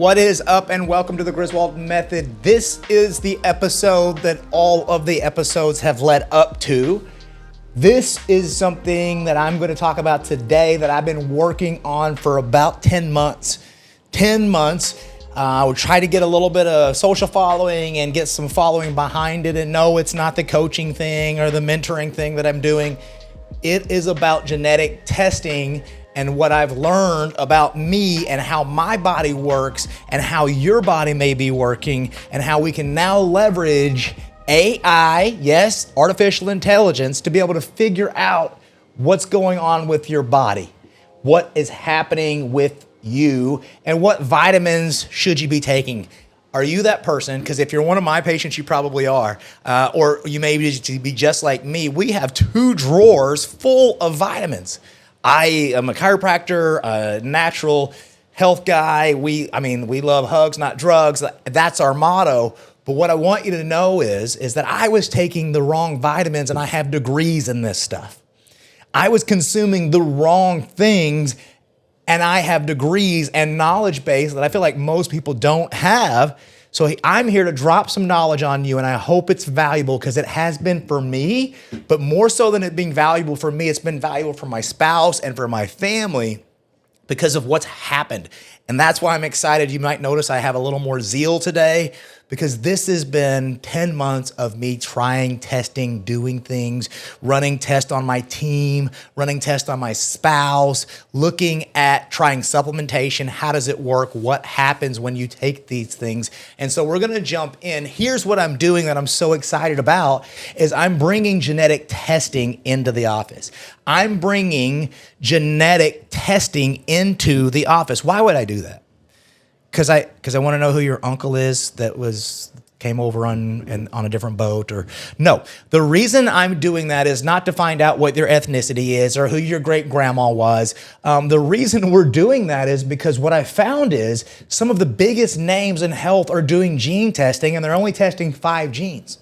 What is up, and welcome to the Griswold Method. This is the episode that all of the episodes have led up to. This is something that I'm going to talk about today that I've been working on for about 10 months. 10 months. I would try to get a little bit of social following and get some following behind it. And no, it's not the coaching thing or the mentoring thing that I'm doing. It is about genetic testing and what I've learned about me and how my body works and how your body may be working and how we can now leverage AI, yes, artificial intelligence, to be able to figure out what's going on with your body, what is happening with you, and what vitamins should you be taking. Are you that person? Because if you're one of my patients, you probably are. Or you may be just like me. We have 2 drawers full of vitamins. I am a chiropractor, a natural health guy. We love hugs, not drugs. That's our motto. But what I want you to know is that I was taking the wrong vitamins, and I have degrees in this stuff. I was consuming the wrong things, and I have degrees and knowledge base that I feel like most people don't have. So I'm here to drop some knowledge on you, and I hope it's valuable because it has been for me, but more so than it being valuable for me, it's been valuable for my spouse and for my family because of what's happened. And that's why I'm excited. You might notice I have a little more zeal today because this has been 10 months of me trying, testing, doing things, running tests on my team, running tests on my spouse, looking at trying supplementation. How does it work? What happens when you take these things? And so we're going to jump in. Here's what I'm doing that I'm so excited about is I'm bringing genetic testing into the office. I'm bringing genetic testing into the office. Why would I do that? Because I want to know who your uncle is that came over on a different boat, or no. The reason I'm doing that is not to find out what your ethnicity is or who your great grandma was. The reason we're doing that is because what I found is some of the biggest names in health are doing gene testing, and they're only testing 5 genes.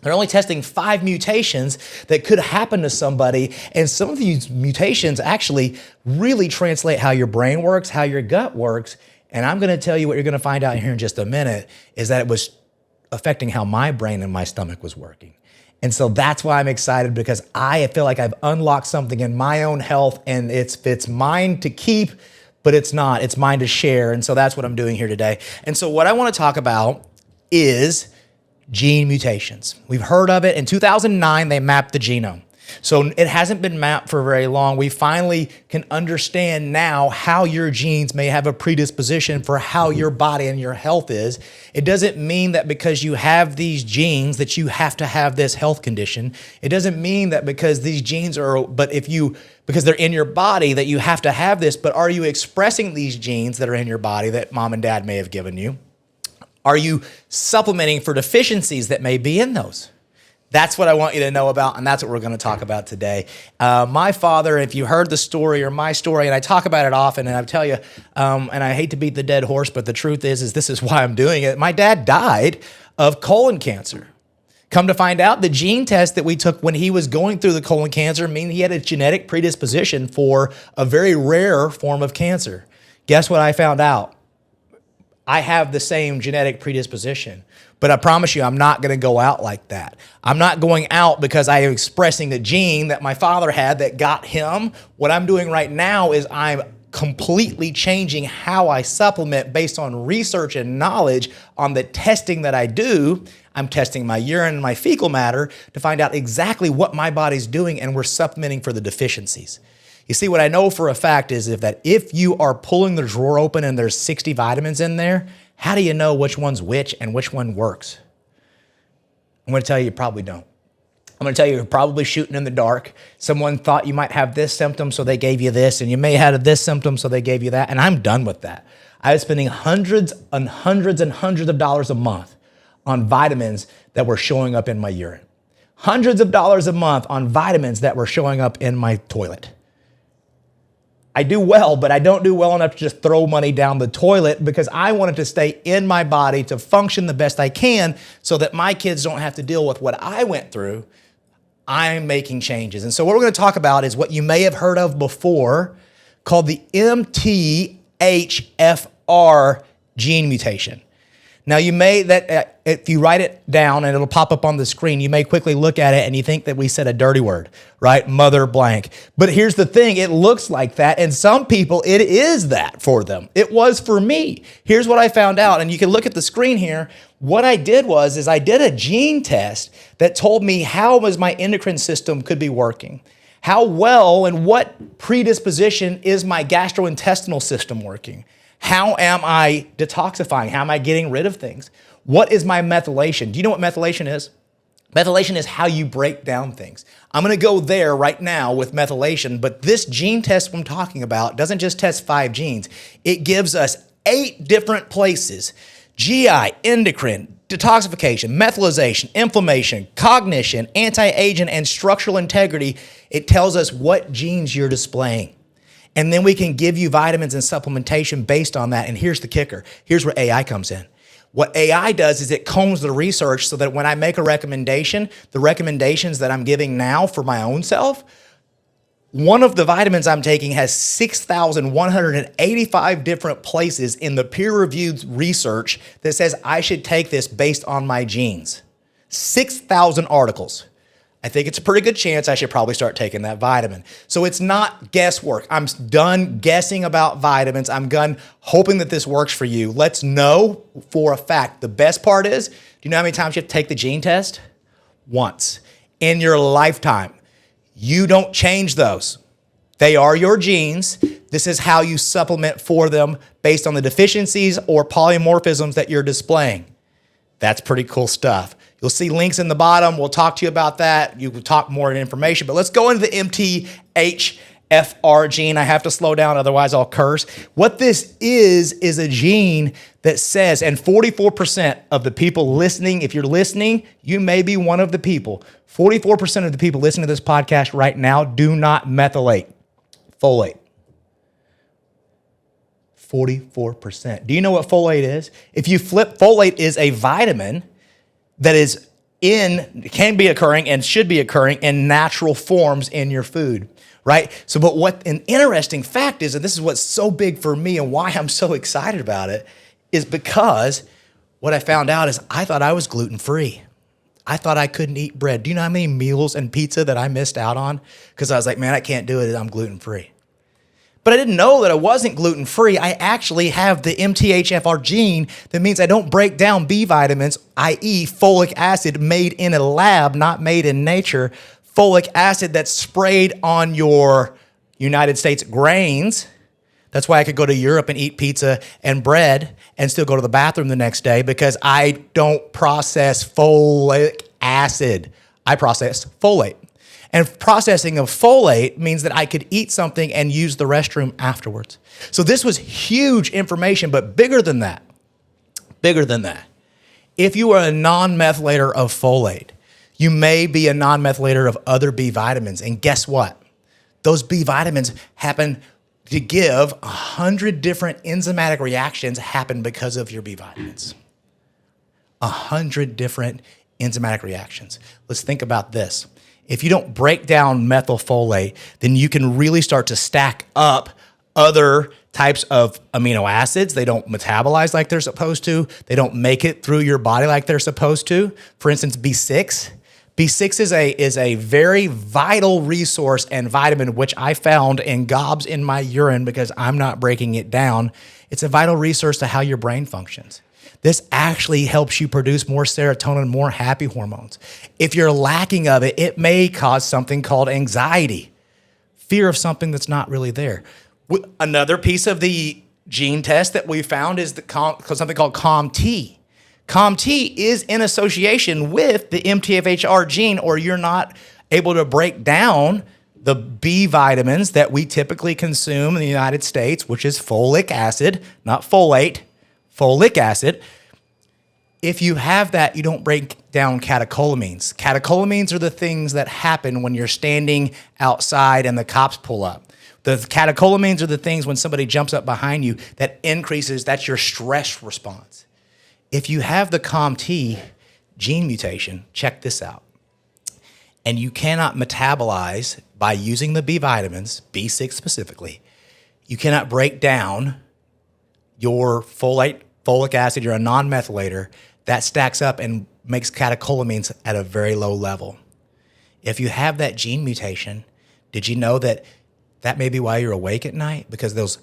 They're only testing 5 mutations that could happen to somebody. And some of these mutations actually really translate how your brain works, how your gut works. And I'm going to tell you what you're going to find out here in just a minute is that it was affecting how my brain and my stomach was working. And so that's why I'm excited, because I feel like I've unlocked something in my own health, and it's mine to keep, but it's not. It's mine to share. And so that's what I'm doing here today. And so what I want to talk about is gene mutations. We've heard of it. In 2009, they mapped the genome. So it hasn't been mapped for very long. We finally can understand now how your genes may have a predisposition for how your body and your health is. It doesn't mean that because you have these genes that you have to have this health condition. It doesn't mean that because these genes because they're in your body that you have to have this, but are you expressing these genes that are in your body that mom and dad may have given you? Are you supplementing for deficiencies that may be in those? That's what I want you to know about, and that's what we're going to talk about today. My father, if you heard the story or my story, and I talk about it often, and I tell you, and I hate to beat the dead horse, but the truth is this is why I'm doing it. My dad died of colon cancer. Come to find out, the gene test that we took when he was going through the colon cancer mean he had a genetic predisposition for a very rare form of cancer. Guess what I found out? I have the same genetic predisposition, but I promise you I'm not going to go out like that. I'm not going out because I am expressing a gene that my father had that got him. What I'm doing right now is I'm completely changing how I supplement based on research and knowledge on the testing that I do. I'm testing my urine and my fecal matter to find out exactly what my body's doing, and we're supplementing for the deficiencies. You see, what I know for a fact is that if you are pulling the drawer open and there's 60 vitamins in there, how do you know which one's which and which one works? I'm going to tell you probably don't. I'm going to tell you you're probably shooting in the dark. Someone thought you might have this symptom, so they gave you this, and you may have this symptom, so they gave you that, and I'm done with that. I was spending hundreds and hundreds and hundreds of dollars a month on vitamins that were showing up in my urine. Hundreds of dollars a month on vitamins that were showing up in my toilet. I do well, but I don't do well enough to just throw money down the toilet because I wanted to stay in my body to function the best I can so that my kids don't have to deal with what I went through. I'm making changes. And so what we're going to talk about is what you may have heard of before called the MTHFR gene mutation. Now if you write it down and it'll pop up on the screen, you may quickly look at it and you think that we said a dirty word, right? Mother blank. But here's the thing, it looks like that. And some people, it is that for them. It was for me. Here's what I found out. And you can look at the screen here. What I did was I did a gene test that told me how my endocrine system could be working. How well and what predisposition is my gastrointestinal system working? How am I detoxifying? How am I getting rid of things? What is my methylation? Do you know what methylation is? Methylation is how you break down things. I'm going to go there right now with methylation, but this gene test I'm talking about doesn't just test 5 genes. It gives us 8 different places: GI, endocrine, detoxification, methylation, inflammation, cognition, anti-aging, and structural integrity. It tells us what genes you're displaying. And then we can give you vitamins and supplementation based on that. And here's the kicker. Here's where AI comes in. What AI does is it combs the research so that when I make a recommendation, the recommendations that I'm giving now for my own self, one of the vitamins I'm taking has 6,185 different places in the peer-reviewed research that says I should take this based on my genes. 6,000 articles. I think it's a pretty good chance I should probably start taking that vitamin. So it's not guesswork. I'm done guessing about vitamins. I'm done hoping that this works for you. Let's know for a fact. The best part is, do you know how many times you have to take the gene test? Once in your lifetime. You don't change those. They are your genes. This is how you supplement for them based on the deficiencies or polymorphisms that you're displaying. That's pretty cool stuff. You'll see links in the bottom. We'll talk to you about that. You can talk more information, but let's go into the MTHFR gene. I have to slow down, otherwise I'll curse. What this is a gene that says, and 44% of the people listening, if you're listening, you may be one of the people. 44% of the people listening to this podcast right now do not methylate folate. 44%. Do you know what folate is? If you flip, folate is a vitamin that can be occurring and should be occurring in natural forms in your food, right? So, but what an interesting fact is, and this is what's so big for me and why I'm so excited about it, is because what I found out is I thought I was gluten-free. I thought I couldn't eat bread. Do you know how many meals and pizza that I missed out on? Because I was like, man, I can't do it. I'm gluten-free. But I didn't know that I wasn't gluten-free. I actually have the MTHFR gene that means I don't break down B vitamins, i.e. folic acid made in a lab, not made in nature. Folic acid that's sprayed on your United States grains. That's why I could go to Europe and eat pizza and bread and still go to the bathroom the next day, because I don't process folic acid. I process folate. And processing of folate means that I could eat something and use the restroom afterwards. So this was huge information, but bigger than that, if you are a non-methylator of folate, you may be a non-methylator of other B vitamins. And guess what? Those B vitamins happen to give 100 different enzymatic reactions happen because of your B vitamins. 100 different enzymatic reactions. Let's think about this. If you don't break down methylfolate, then you can really start to stack up other types of amino acids. They don't metabolize like they're supposed to. They don't make it through your body like they're supposed to. For instance, B6. B6 is a very vital resource and vitamin, which I found in gobs in my urine because I'm not breaking it down. It's a vital resource to how your brain functions. This actually helps you produce more serotonin, more happy hormones. If you're lacking of it, it may cause something called anxiety, fear of something that's not really there. Another piece of the gene test that we found is something called COMT. COMT is in association with the MTHFR gene, or you're not able to break down the B vitamins that we typically consume in the United States, which is folic acid, not folate, folic acid. If you have that, you don't break down catecholamines. Catecholamines are the things that happen when you're standing outside and the cops pull up. The catecholamines are the things when somebody jumps up behind you that increases, that's your stress response. If you have the COMT gene mutation, check this out. And you cannot metabolize by using the B vitamins, B6 specifically, you cannot break down your folate folic acid, you're a non-methylator, that stacks up and makes catecholamines at a very low level. If you have that gene mutation, did you know that that may be why you're awake at night? Because those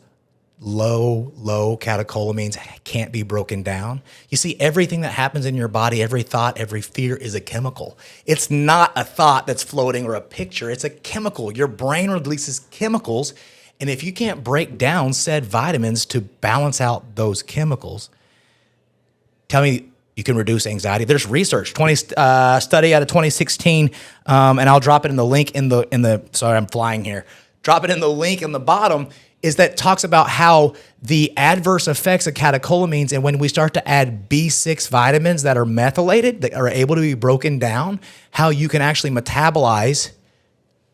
low catecholamines can't be broken down. You see, everything that happens in your body, every thought, every fear is a chemical. It's not a thought that's floating or a picture. It's a chemical. Your brain releases chemicals. And if you can't break down said vitamins to balance out those chemicals, tell me you can reduce anxiety. There's research, study out of 2016, and I'll drop it in the link in the. Sorry, I'm flying here. Drop it in the link in the bottom. Is that talks about how the adverse effects of catecholamines, and when we start to add B6 vitamins that are methylated, that are able to be broken down, how you can actually metabolize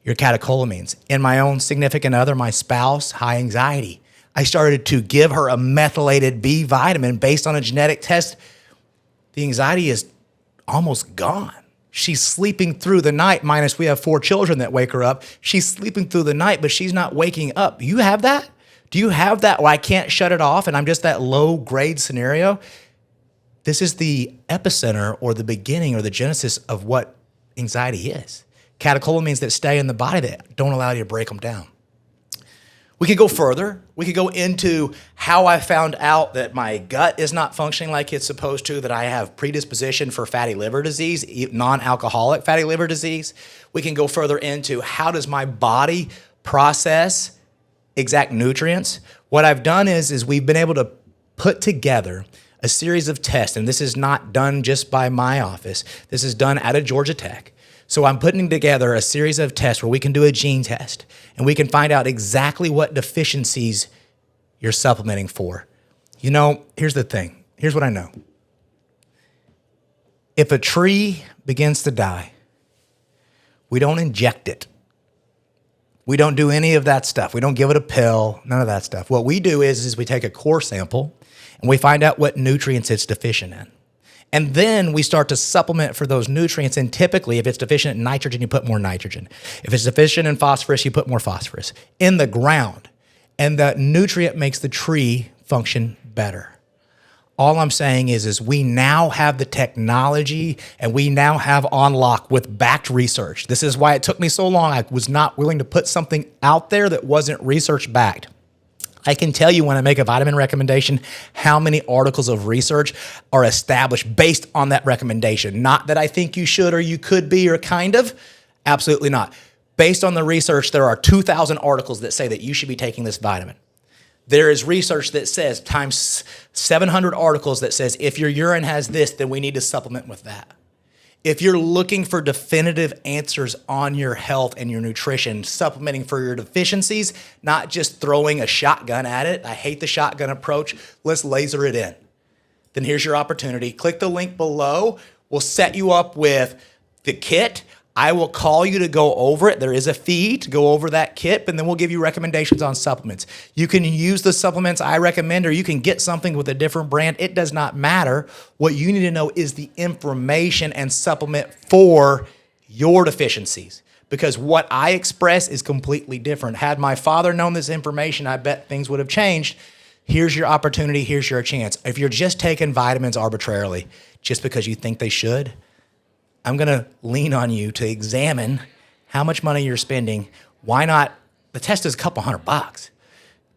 your catecholamines. In my own significant other, my spouse, high anxiety, I started to give her a methylated B vitamin based on a genetic test. The anxiety is almost gone. She's sleeping through the night, minus we have 4 children that wake her up. She's sleeping through the night, but she's not waking up. You have that? Do you have that where I can't shut it off and I'm just that low grade scenario? This is the epicenter or the beginning or the genesis of what anxiety is. Catecholamines that stay in the body that don't allow you to break them down. We could go further. We could go into how I found out that my gut is not functioning like it's supposed to, that I have predisposition for fatty liver disease, non-alcoholic fatty liver disease. We can go further into how does my body process exact nutrients. What I've done is we've been able to put together a series of tests, and this is not done just by my office. This is done out of Georgia Tech. So I'm putting together a series of tests where we can do a gene test and we can find out exactly what deficiencies you're supplementing for. You know, here's the thing. Here's what I know. If a tree begins to die, we don't inject it. We don't do any of that stuff. We don't give it a pill, none of that stuff. What we do is we take a core sample and we find out what nutrients it's deficient in. And then we start to supplement for those nutrients. And typically, if it's deficient in nitrogen, you put more nitrogen. If it's deficient in phosphorus, you put more phosphorus in the ground. And that nutrient makes the tree function better. All I'm saying is we now have the technology and we now have on lock with backed research. This is why it took me so long. I was not willing to put something out there that wasn't research backed. I can tell you when I make a vitamin recommendation how many articles of research are established based on that recommendation. Not that I think you should or you could be or kind of. Absolutely not. Based on the research, there are 2,000 articles that say that you should be taking this vitamin. There is research that says times 700 articles that says if your urine has this, then we need to supplement with that. If you're looking for definitive answers on your health and your nutrition, supplementing for your deficiencies, not just throwing a shotgun at it. I hate the shotgun approach. Let's laser it in. Then here's your opportunity. Click the link below. We'll set you up with the kit. I will call you to go over it. There is a fee to go over that kit, and then we'll give you recommendations on supplements. You can use the supplements I recommend, or you can get something with a different brand. It does not matter. What you need to know is the information and supplement for your deficiencies, because what I express is completely different. Had my father known this information, I bet things would have changed. Here's your opportunity. Here's your chance. If you're just taking vitamins arbitrarily, just because you think they should, I'm going to lean on you to examine how much money you're spending. Why not? The test is a couple $100.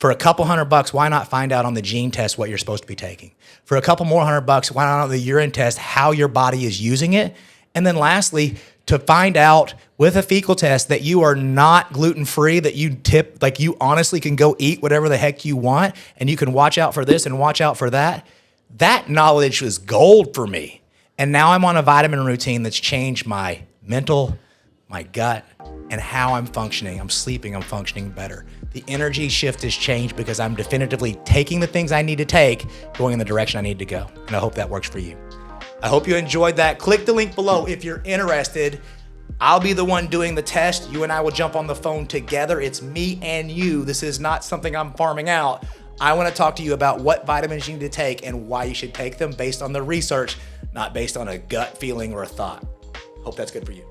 For a couple $100, why not find out on the gene test what you're supposed to be taking? For a couple more $100, why not on the urine test how your body is using it? And then lastly, to find out with a fecal test that you are not gluten-free, that you honestly can go eat whatever the heck you want, and you can watch out for this and watch out for that. That knowledge was gold for me. And now I'm on a vitamin routine that's changed my mental, my gut, and how I'm functioning. I'm sleeping, I'm functioning better. The energy shift has changed because I'm definitively taking the things I need to take, going in the direction I need to go. And I hope that works for you. I hope you enjoyed that. Click the link below if you're interested. I'll be the one doing the test. You and I will jump on the phone together. It's me and you. This is not something I'm farming out. I want to talk to you about what vitamins you need to take and why you should take them based on the research, not based on a gut feeling or a thought. Hope that's good for you.